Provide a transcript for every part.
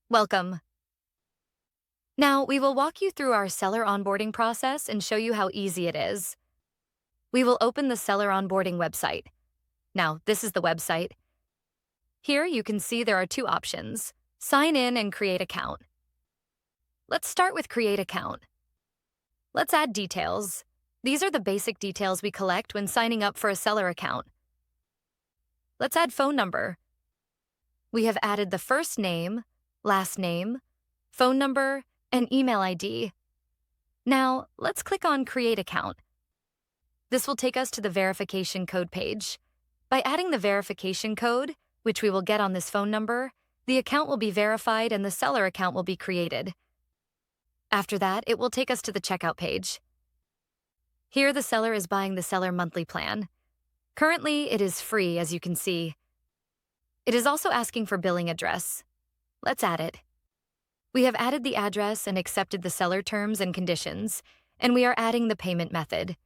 Welcome. Now, we will walk you through our seller onboarding process and show you how easy it is. We will open the seller onboarding website. Now, this is the website. Here you can see there are two options: sign in and create account. Let's start with create account. Let's add details. These are the basic details we collect when signing up for a seller account. Let's add phone number. We have added the first name, last name, phone number, and email ID. Now, let's click on Create Account. This will take us to the verification code page. By adding the verification code, which we will get on this phone number, the account will be verified and the seller account will be created. After that, it will take us to the checkout page. Here, the seller is buying the seller monthly plan. Currently, it is free, as you can see. It is also asking for billing address. Let's add it. We have added the address and accepted the seller terms and conditions, and we are adding the payment method.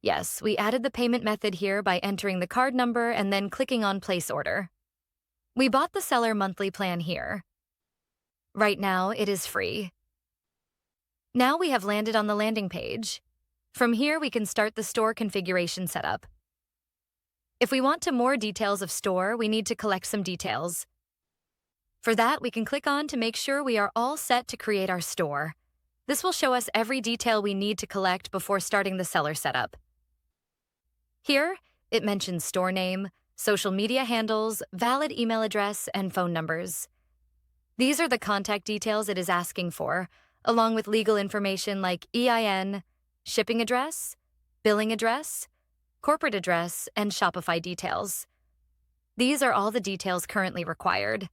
Yes, we added the payment method here by entering the card number and then clicking on Place Order. We bought the seller monthly plan here. Right now, it is free. Now we have landed on the landing page. From here, we can start the store configuration setup. If we want to more details of store, we need to collect some details. For that, we can click on to make sure we are all set to create our store. This will show us every detail we need to collect before starting the seller setup. Here, it mentions store name, social media handles, valid email address, and phone numbers. These are the contact details it is asking for, along with legal information like EIN, shipping address, billing address, corporate address, and Shopify details. These are all the details currently required.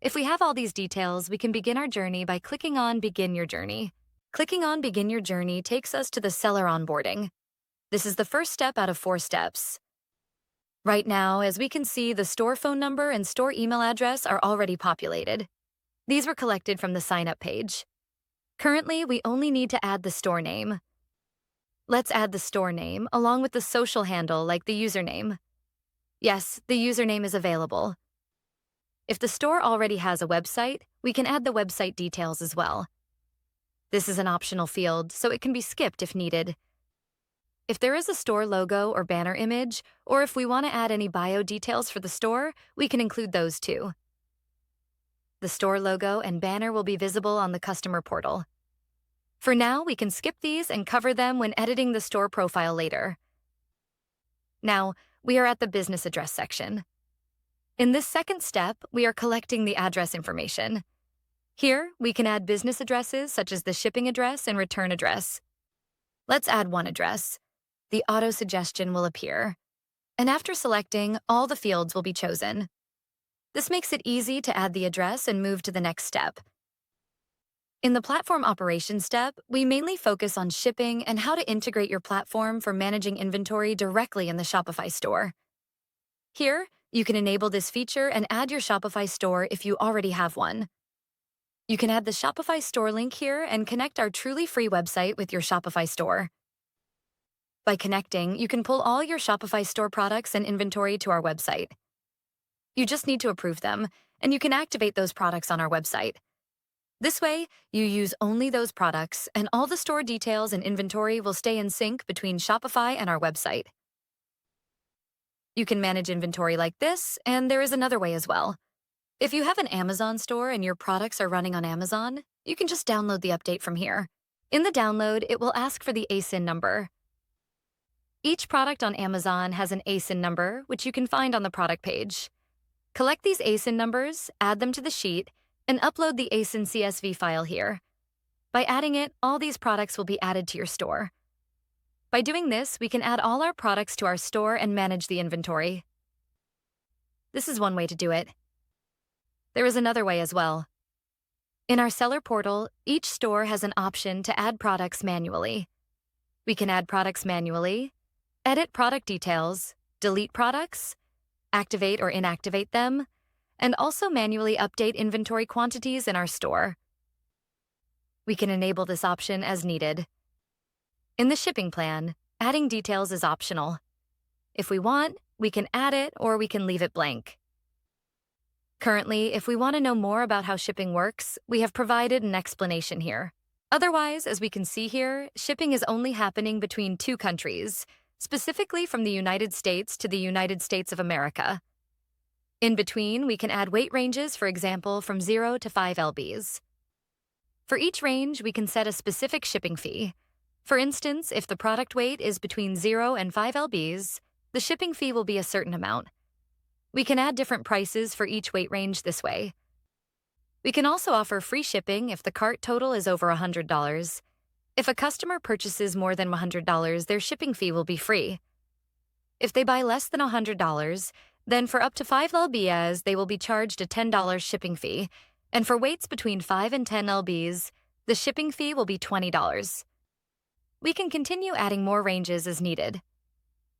If we have all these details, we can begin our journey by clicking on Begin Your Journey. Clicking on Begin Your Journey takes us to the seller onboarding. This is the first step out of 4 steps. Right now, as we can see, the store phone number and store email address are already populated. These were collected from the sign-up page. Currently, we only need to add the store name. Let's add the store name along with the social handle like the username. Yes, the username is available. If the store already has a website, we can add the website details as well. This is an optional field, so it can be skipped if needed. If there is a store logo or banner image, or if we want to add any bio details for the store, we can include those too. The store logo and banner will be visible on the customer portal. For now, we can skip these and cover them when editing the store profile later. Now, we are at the business address section. In this second step, we are collecting the address information. Here, we can add business addresses such as the shipping address and return address. Let's add one address. The auto-suggestion will appear. And after selecting, all the fields will be chosen. This makes it easy to add the address and move to the next step. In the platform operations step, we mainly focus on shipping and how to integrate your platform for managing inventory directly in the Shopify store. Here, you can enable this feature and add your Shopify store if you already have one. You can add the Shopify store link here and connect our truly free website with your Shopify store. By connecting, you can pull all your Shopify store products and inventory to our website. You just need to approve them, and you can activate those products on our website. This way, you use only those products, and all the store details and inventory will stay in sync between Shopify and our website. You can manage inventory like this, and there is another way as well. If you have an Amazon store and your products are running on Amazon, you can just download the update from here. In the download, it will ask for the ASIN number. Each product on Amazon has an ASIN number, which you can find on the product page. Collect these ASIN numbers, add them to the sheet, and upload the ASIN CSV file here. By adding it, all these products will be added to your store. By doing this, we can add all our products to our store and manage the inventory. This is one way to do it. There is another way as well. In our seller portal, each store has an option to add products manually. We can add products manually, edit product details, delete products, activate or inactivate them, and also manually update inventory quantities in our store. We can enable this option as needed. In the shipping plan, adding details is optional. If we want, we can add it or we can leave it blank. Currently, if we want to know more about how shipping works, we have provided an explanation here. Otherwise, as we can see here, shipping is only happening between two countries, specifically from the United States to the United States of America. In between, we can add weight ranges, for example, from 0 to 5 lbs. For each range, we can set a specific shipping fee. For instance, if the product weight is between 0 and 5 lbs, the shipping fee will be a certain amount. We can add different prices for each weight range this way. We can also offer free shipping if the cart total is over $100. If a customer purchases more than $100, their shipping fee will be free. If they buy less than $100, then for up to 5 lbs, they will be charged a $10 shipping fee, and for weights between 5 and 10 lbs, the shipping fee will be $20. We can continue adding more ranges as needed.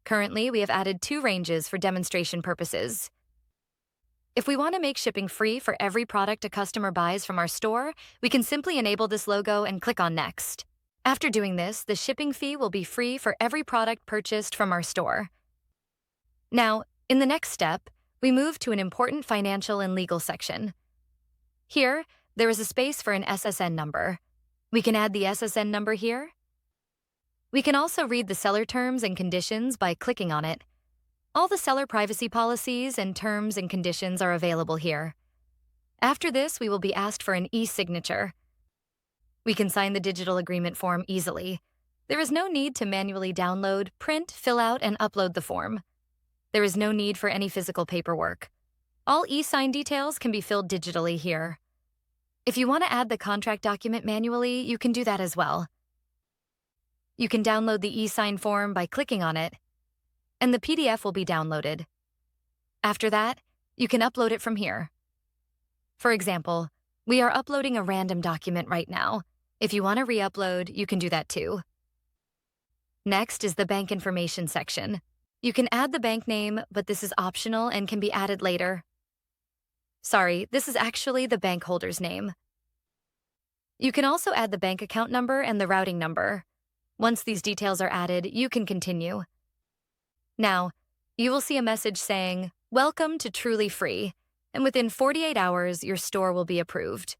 Currently, we have added 2 ranges for demonstration purposes. If we want to make shipping free for every product a customer buys from our store, we can simply enable this logo and click on Next. After doing this, the shipping fee will be free for every product purchased from our store. Now, in the next step, we move to an important financial and legal section. Here, there is a space for an SSN number. We can add the SSN number here. We can also read the seller terms and conditions by clicking on it. All the seller privacy policies and terms and conditions are available here. After this, we will be asked for an e-signature. We can sign the digital agreement form easily. There is no need to manually download, print, fill out, and upload the form. There is no need for any physical paperwork. All e-sign details can be filled digitally here. If you want to add the contract document manually, you can do that as well. You can download the e-sign form by clicking on it, and the PDF will be downloaded. After that, you can upload it from here. For example, we are uploading a random document right now. If you want to re-upload, you can do that too. Next is the bank information section. You can add the bank name, but this is optional and can be added later. Sorry, this is actually the bank holder's name. You can also add the bank account number and the routing number. Once these details are added, you can continue. Now, you will see a message saying, "Welcome to Truly Free," and within 48 hours, your store will be approved.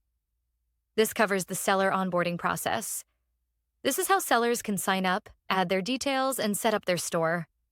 This covers the seller onboarding process. This is how sellers can sign up, add their details, and set up their store.